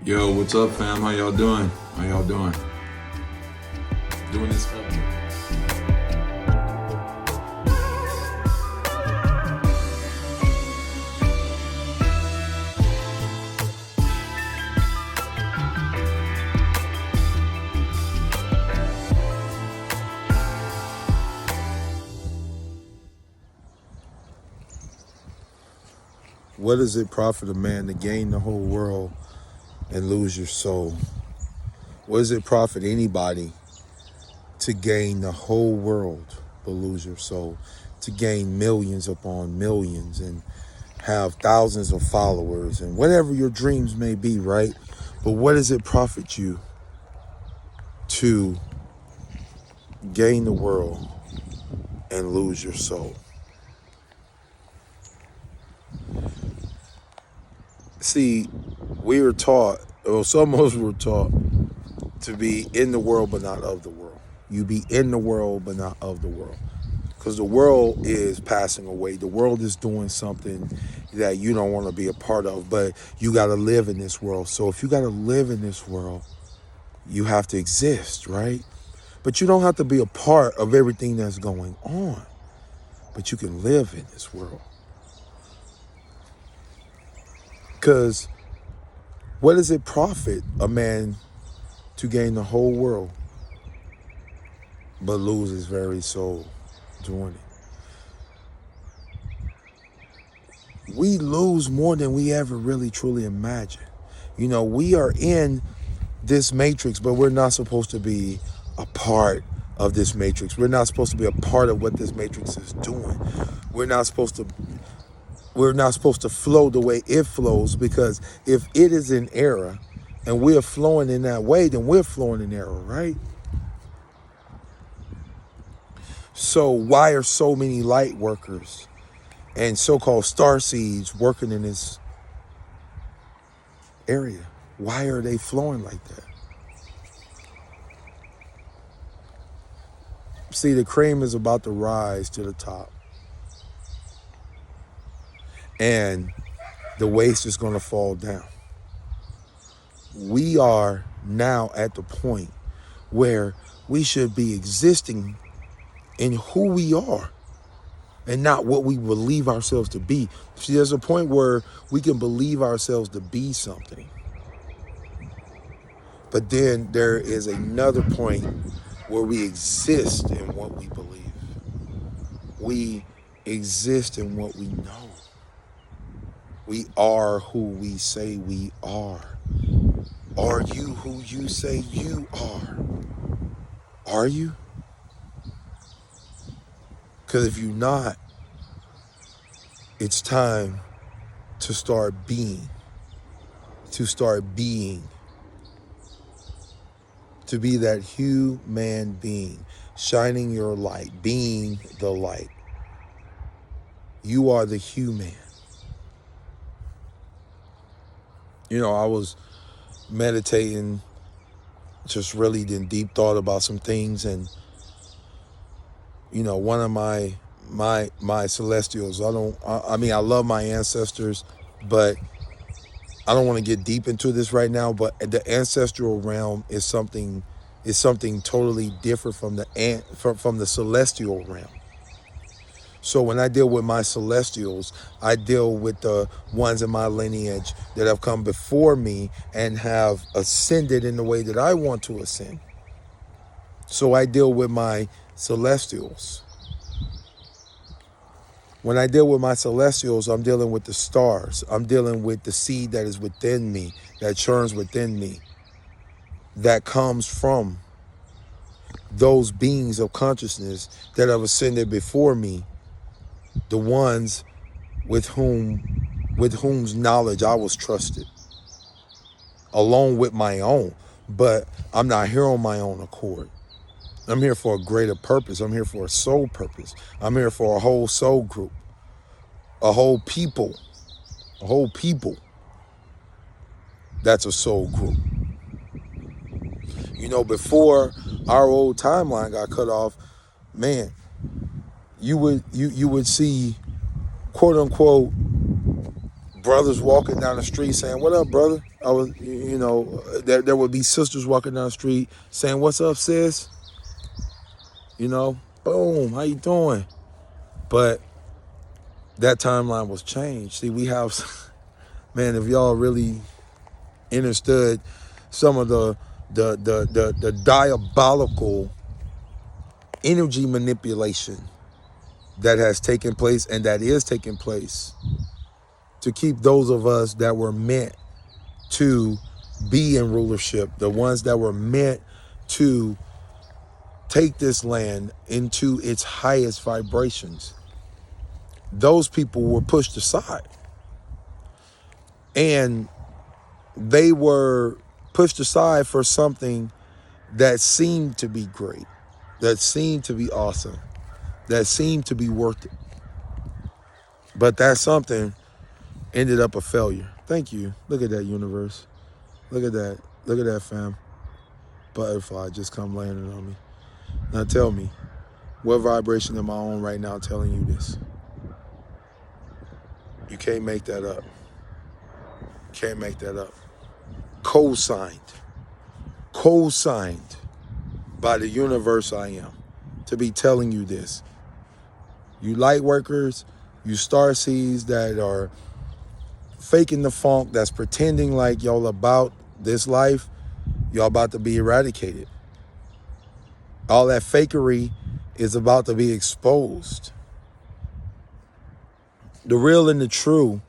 Yo, what's up, fam? How y'all doing? How y'all doing? Doing this up. What does it profit a man to gain the whole world and lose your soul? What does it profit anybody to gain the whole world but lose your soul? To gain millions upon millions and have thousands of followers and whatever your dreams may be, right? But what does it profit you to gain the world and lose your soul? See, we were taught, or some of us were taught, to be in the world but not of the world. You be in the world but not of the world. Because the world is passing away. The world is doing something that you don't want to be a part of, but you got to live in this world. So if you got to live in this world, you have to exist, right? But you don't have to be a part of everything that's going on. But you can live in this world. Because what does it profit a man to gain the whole world but lose his very soul doing it? We lose more than we ever really truly imagine. You know, we are in this matrix, but we're not supposed to be a part of this matrix. We're not supposed to be a part of what this matrix is doing. We're not supposed to flow the way it flows, because if it is in error and we're flowing in that way, then we're flowing in error, right? So why are so many light workers and so-called starseeds working in this area? Why are they flowing like that? See, the cream is about to rise to the top. And the waste is going to fall down. We are now at the point where we should be existing in who we are and not what we believe ourselves to be. See, there's a point where we can believe ourselves to be something. But then there is another point where we exist in what we believe. We exist in what we know. We are who we say we are. Are you who you say you are? Are you? Because if you're not, it's time to start being. To start being. To be that human being, shining your light, being the light. You are the human. You know, I was meditating, just really in deep thought about some things, and you know, one of my celestials, I mean, I love my ancestors, but I don't want to get deep into this right now, but the ancestral realm is something totally different from the celestial realm. So when I deal with my celestials, I deal with the ones in my lineage that have come before me and have ascended in the way that I want to ascend. So I deal with my celestials. When I deal with my celestials, I'm dealing with the stars. I'm dealing with the seed that is within me, that churns within me, that comes from those beings of consciousness that have ascended before me, the ones with whom's knowledge I was trusted, along with my own. But I'm not here on my own accord. I'm here for a greater purpose. I'm here for a soul purpose. I'm here for a whole soul group, a whole people. That's a soul group. You know, before our old timeline got cut off, man, you would see, quote unquote, brothers walking down the street saying, "What up, brother?" I was, you know, there would be sisters walking down the street saying, "What's up, sis?" You know, boom, how you doing? But that timeline was changed. See, we have, man, if y'all really understood some of the diabolical energy manipulation that has taken place and that is taking place to keep those of us that were meant to be in rulership, the ones that were meant to take this land into its highest vibrations, those people were pushed aside. And they were pushed aside for something that seemed to be great, that seemed to be awesome, that seemed to be worth it. But that something ended up a failure. Thank you. Look at that, universe. Look at that. Look at that, fam. Butterfly just come landing on me. Now tell me, what vibration am I on right now telling you this? You can't make that up. Can't make that up. Co-signed by the universe I am to be telling you this. You light workers, you starseeds that are faking the funk, that's pretending like y'all about this life, y'all about to be eradicated. All that fakery is about to be exposed. The real and the true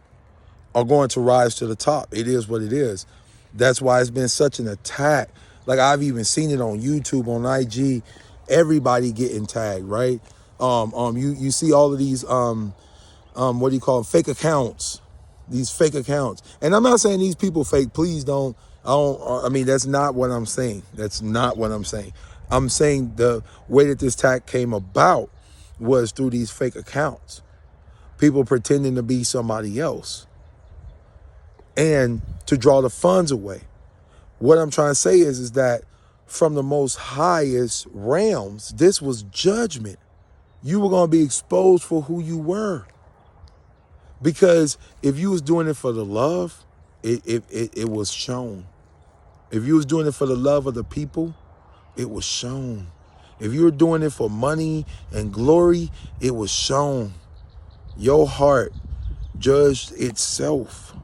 are going to rise to the top. It is what it is. That's why it's been such an attack. Like, I've even seen it on YouTube, on IG, everybody getting tagged, right? You see all of these what do you call them? Fake accounts. These fake accounts. And I'm not saying these people fake. Please don't. I mean, that's not what I'm saying. That's not what I'm saying. I'm saying the way that this attack came about was through these fake accounts. People pretending to be somebody else and to draw the funds away. What I'm trying to say is that from the most highest realms, this was judgment. You were going to be exposed for who you were. Because if you was doing it for the love, it was shown. If you was doing it for the love of the people, it was shown. If you were doing it for money and glory, it was shown. Your heart judged itself.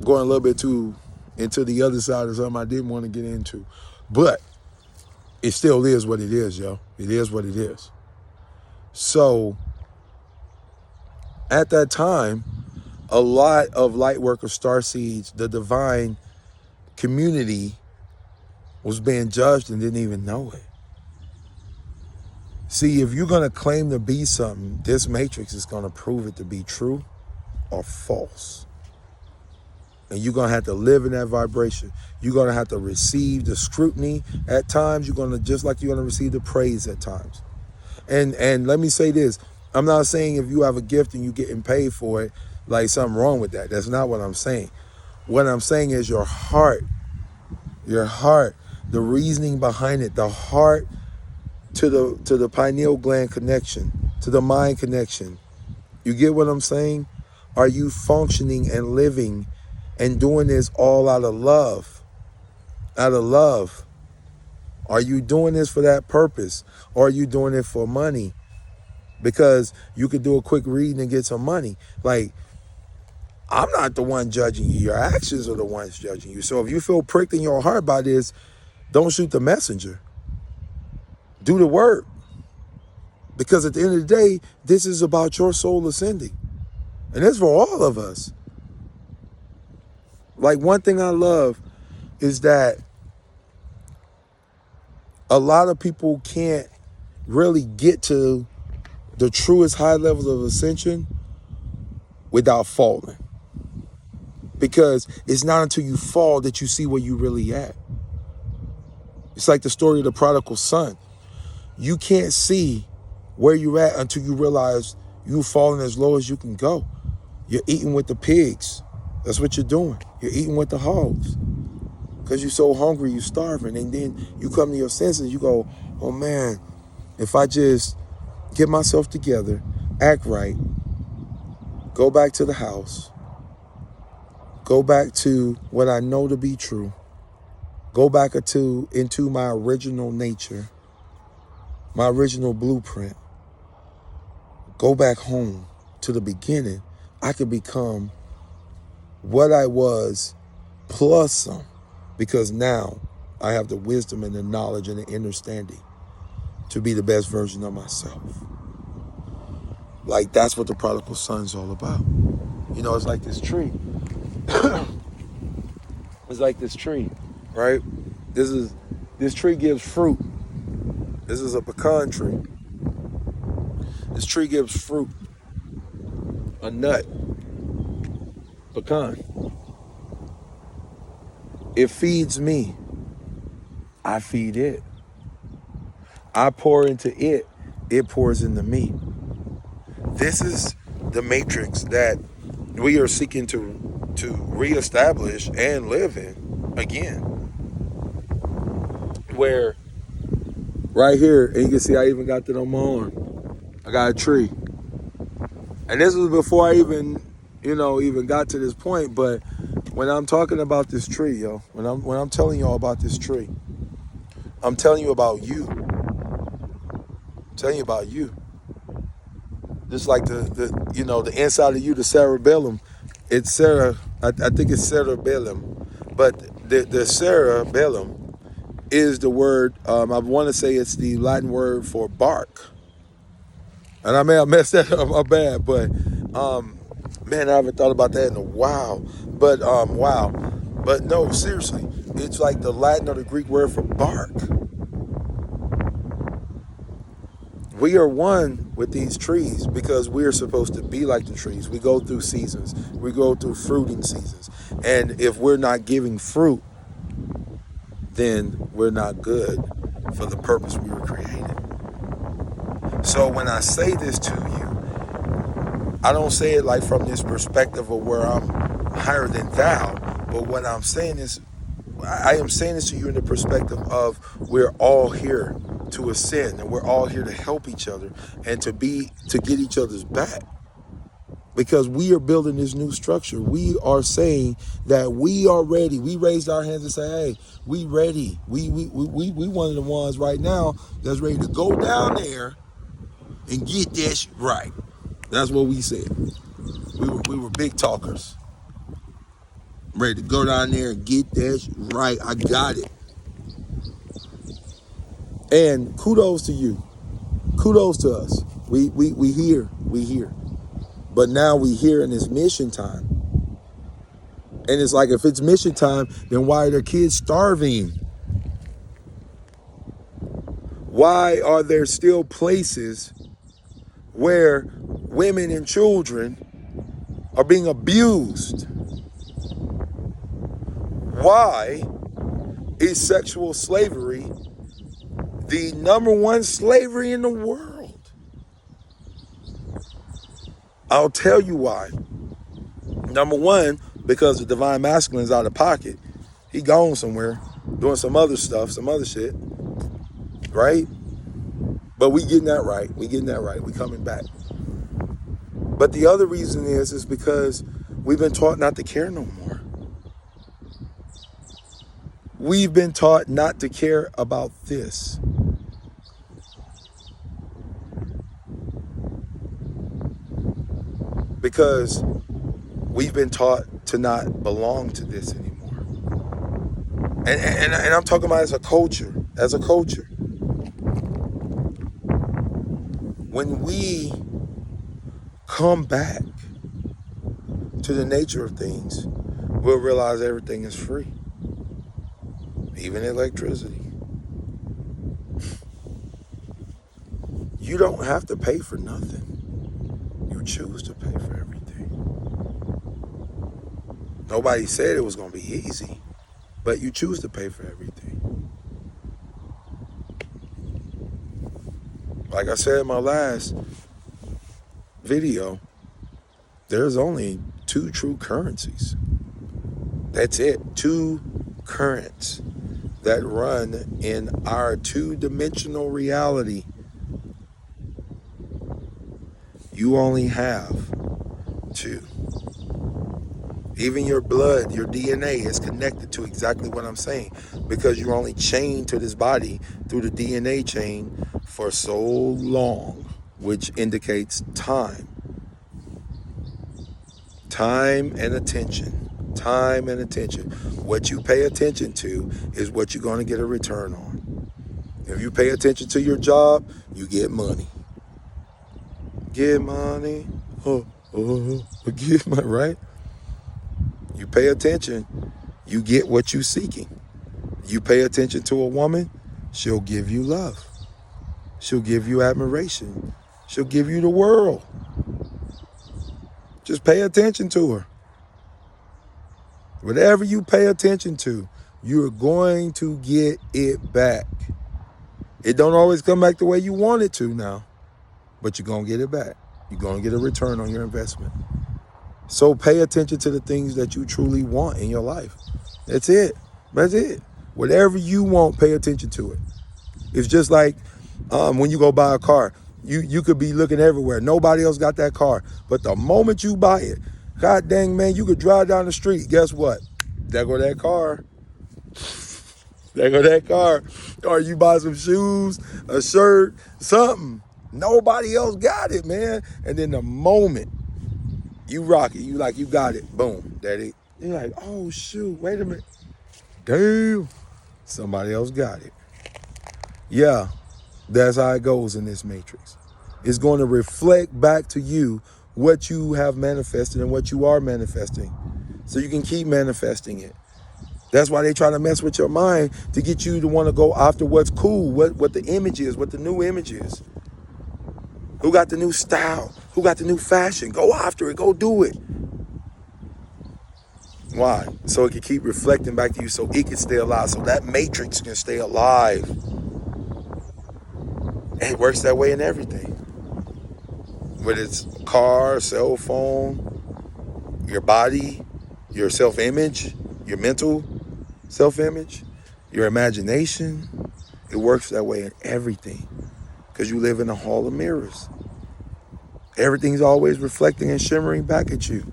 Going a little bit too into the other side of something I didn't want to get into. But it still is what it is, yo. It is what it is. So at that time, a lot of lightworker starseeds, the divine community, was being judged and didn't even know it. See, if you're going to claim to be something, this matrix is going to prove it to be true or false. And you're going to have to live in that vibration. You're going to have to receive the scrutiny at times. You're going to, just like you're going to receive the praise at times. And let me say this. I'm not saying if you have a gift and you're getting paid for it, like something wrong with that. That's not what I'm saying. What I'm saying is your heart, the reasoning behind it, the heart to the pineal gland connection, to the mind connection. You get what I'm saying? Are you functioning and living and doing this all out of love? Out of love. Are you doing this for that purpose? Or are you doing it for money? Because you could do a quick reading and get some money. Like, I'm not the one judging you. Your actions are the ones judging you. So if you feel pricked in your heart by this, don't shoot the messenger. Do the work. Because at the end of the day, this is about your soul ascending. And it's for all of us. Like, one thing I love is that a lot of people can't really get to the truest high levels of ascension without falling. Because it's not until you fall that you see where you really at. It's like the story of the prodigal son. You can't see where you're at until you realize you've fallen as low as you can go. You're eating with the pigs. That's what you're doing. You're eating with the hogs. Because you're so hungry, you're starving. And then you come to your senses, you go, oh man, if I just get myself together, act right, go back to the house, go back to what I know to be true, go back into my original nature, my original blueprint, go back home to the beginning, I could become what I was plus some, because now I have the wisdom and the knowledge and the understanding to be the best version of myself. Like, that's what the prodigal son's all about. You know, it's like this tree. It's like this tree, right? This tree gives fruit. This is a pecan tree. This tree gives fruit, a nut, pecan. It feeds me. I feed it. I pour into it. It pours into me. This is the matrix that we are seeking to reestablish and live in again. Where right here, and you can see I even got that on my arm. I got a tree. And this was before I even got to this point. But when I'm talking about this tree, when I'm telling y'all about this tree, I'm telling you about you. I'm telling you about you. Just like the inside of you, the cerebellum. It's I think it's cerebellum. But the cerebellum is the word, I want to say it's the Latin word for bark. And I may have messed that up, my bad, but man, I haven't thought about that in a while. But wow. But no, seriously, it's like the Latin or the Greek word for bark. We are one with these trees because we are supposed to be like the trees. We go through seasons. We go through fruiting seasons. And if we're not giving fruit, then we're not good for the purpose we were created. So when I say this to you, I don't say it like from this perspective of where I'm higher than thou, but what I'm saying is, I am saying this to you in the perspective of we're all here to ascend, and we're all here to help each other and to get each other's back, because we are building this new structure. We are saying that we are ready. We raised our hands and say, hey, we ready. We one of the ones right now that's ready to go down there and get this right. That's what we said. We were big talkers. Ready to go down there and get this right. I got it. And kudos to you. Kudos to us. We here. We here. But now we here in this mission time. And it's like, if it's mission time, then why are their kids starving? Why are there still places where women and children are being abused? Why is sexual slavery the number one slavery in the world? I'll tell you why. Number one, because the divine masculine is out of pocket. He gone somewhere doing some other stuff, some other shit, right? But we getting that right. We getting that right. We coming back. But the other reason is because we've been taught not to care no more. We've been taught not to care about this. Because we've been taught to not belong to this anymore. And I'm talking about as a culture. As a culture. When we come back to the nature of things, we'll realize everything is free. Even electricity. You don't have to pay for nothing. You choose to pay for everything. Nobody said it was going to be easy, but you choose to pay for everything. Like I said in my last video, there's only two true currencies. That's it. Two currents that run in our two-dimensional reality. You only have about you. Even your blood, your DNA is connected to exactly what I'm saying, because you're only chained to this body through the DNA chain for so long, which indicates time. Time and attention. Time and attention. What you pay attention to is what you're going to get a return on. If you pay attention to your job, you get money. Get money. Get money, right? You pay attention, you get what you're seeking. You pay attention to a woman, she'll give you love. She'll give you admiration. She'll give you the world. Just pay attention to her. Whatever you pay attention to, you're going to get it back. It don't always come back the way you want it to now, but you're going to get it back. You're going to get a return on your investment. So pay attention to the things that you truly want in your life. That's it. That's it. Whatever you want, pay attention to it. It's just like when you go buy a car. You could be looking everywhere. Nobody else got that car. But the moment you buy it, god dang, man, you could drive down the street. Guess what? There go that car. There go that car. Or you buy some shoes, a shirt, something. Nobody else got it, man. And then the moment you rock it, you like, you got it. Boom. That it. You're like, oh, shoot, wait a minute. Damn. Somebody else got it. Yeah, that's how it goes in this matrix. It's going to reflect back to you what you have manifested and what you are manifesting. So you can keep manifesting it. That's why they try to mess with your mind to get you to want to go after what's cool, what the image is, what the new image is. Who got the new style? Who got the new fashion? Go after it. Go do it. Why? So it can keep reflecting back to you, so it can stay alive, so that matrix can stay alive. And it works that way in everything. Whether it's car, cell phone, your body, your self-image, your mental self-image, your imagination. It works that way in everything, because you live in a hall of mirrors. Everything's always reflecting and shimmering back at you.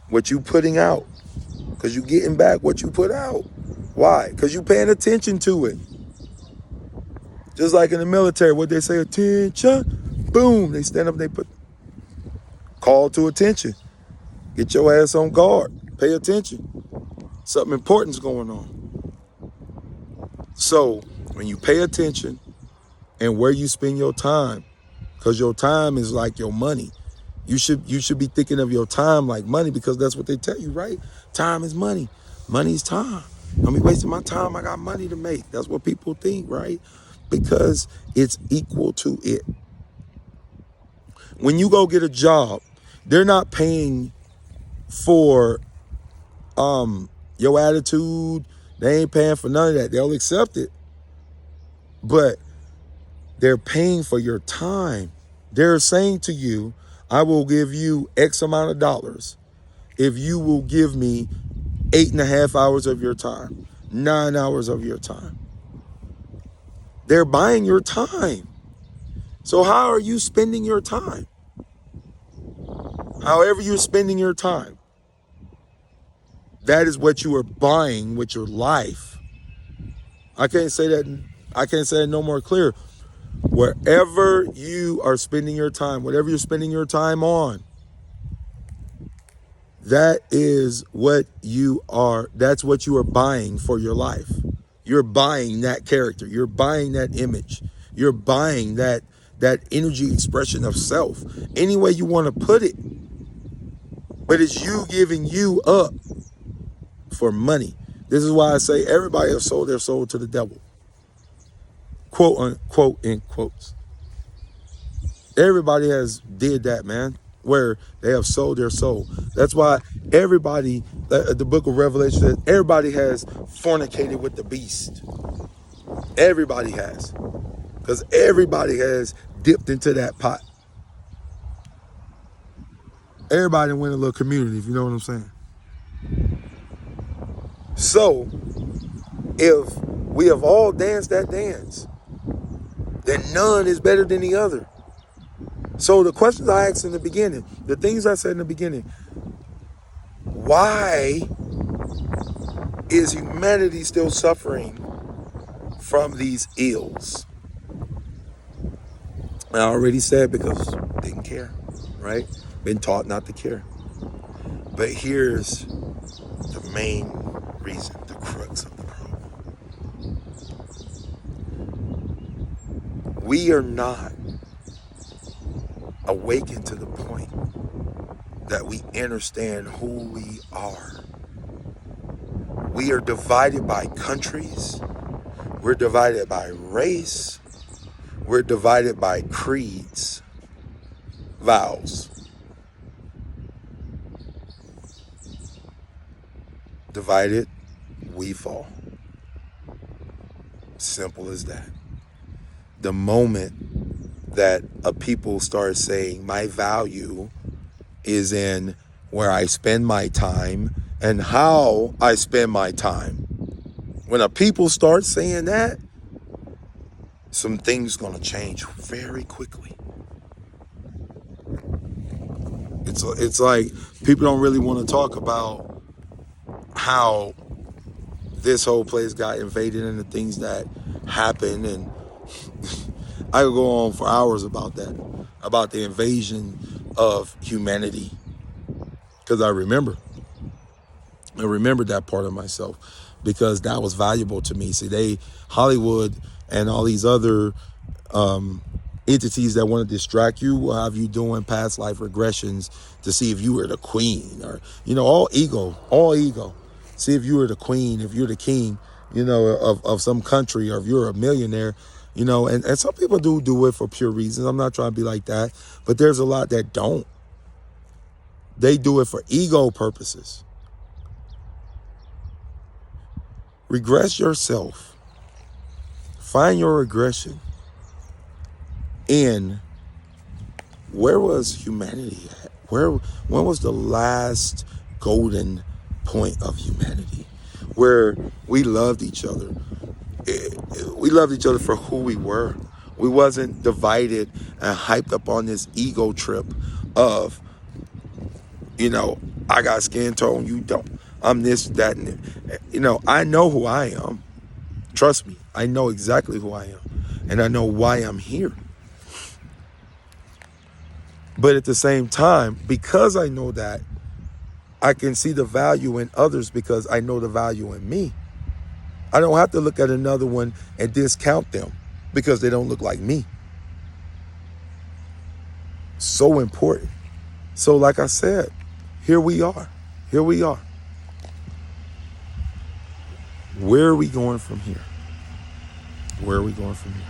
What you putting out, because you getting back what you put out. Why? Because you paying attention to it. Just like in the military, what they say, attention, boom, they stand up, they put call to attention. Get your ass on guard. Pay attention. Something important's going on. So when you pay attention and where you spend your time, because your time is like your money. You should be thinking of your time like money, because that's what they tell you, right? Time is money. Money is time. I'm wasting my time. I got money to make. That's what people think, right? Because it's equal to it. When you go get a job, they're not paying for your attitude. They ain't paying for none of that. They'll accept it. But they're paying for your time. They're saying to you, I will give you X amount of dollars if you will give me 8.5 hours of your time, 9 hours of your time. They're buying your time. So how are you spending your time? However you're spending your time, that is what you are buying with your life. I can't say that no more clear. Wherever you are spending your time, whatever you're spending your time on, that is what you are, that's what you are buying for your life. You're buying that character. You're buying that image. You're buying that energy expression of self. Any way you want to put it. But it's you giving you up for money. This is why I say everybody has sold their soul to the devil. Quote unquote, in quotes. Everybody has did that, man, where they have sold their soul. That's why everybody, the book of Revelation says, everybody has fornicated with the beast. Everybody has. Because everybody has dipped into that pot. Everybody went a little community, if you know what I'm saying. So, if we have all danced that dance, then none is better than the other. So the questions I asked in the beginning, the things I said in the beginning, why is humanity still suffering from these ills? I already said because didn't care, right? Been taught not to care. But here's the main reason, the crux of the problem. We are not awakened to the point that we understand who we are. We are divided by countries. We're divided by race. We're divided by creeds, vows. Divided, we fall. Simple as that. The moment that a people start saying my value is in where I spend my time and how I spend my time, when a people start saying that, some things gonna change very quickly. It's like people don't really want to talk about how this whole place got invaded and the things that happened, and I could go on for hours about that, about the invasion of humanity, because I remember that part of myself, because that was valuable to me. See, Hollywood and all these other entities that want to distract you will have you doing past life regressions to see if you were the queen, or, all ego. See if you were the queen, if you're the king, of some country, or if you're a millionaire, and some people do it for pure reasons. I'm not trying to be like that, but there's a lot that don't. They do it for ego purposes. Regress yourself. Find your regression in where was humanity at? When was the last golden point of humanity where we loved each other? We loved each other for who we were. We wasn't divided and hyped up on this ego trip of, I got skin tone, you don't. I'm this, that, and I know who I am. Trust me, I know exactly who I am. And I know why I'm here. But at the same time, because I know that, I can see the value in others because I know the value in me. I don't have to look at another one and discount them because they don't look like me. So important. So like I said, here we are. Where are we going from here? Where are we going from here?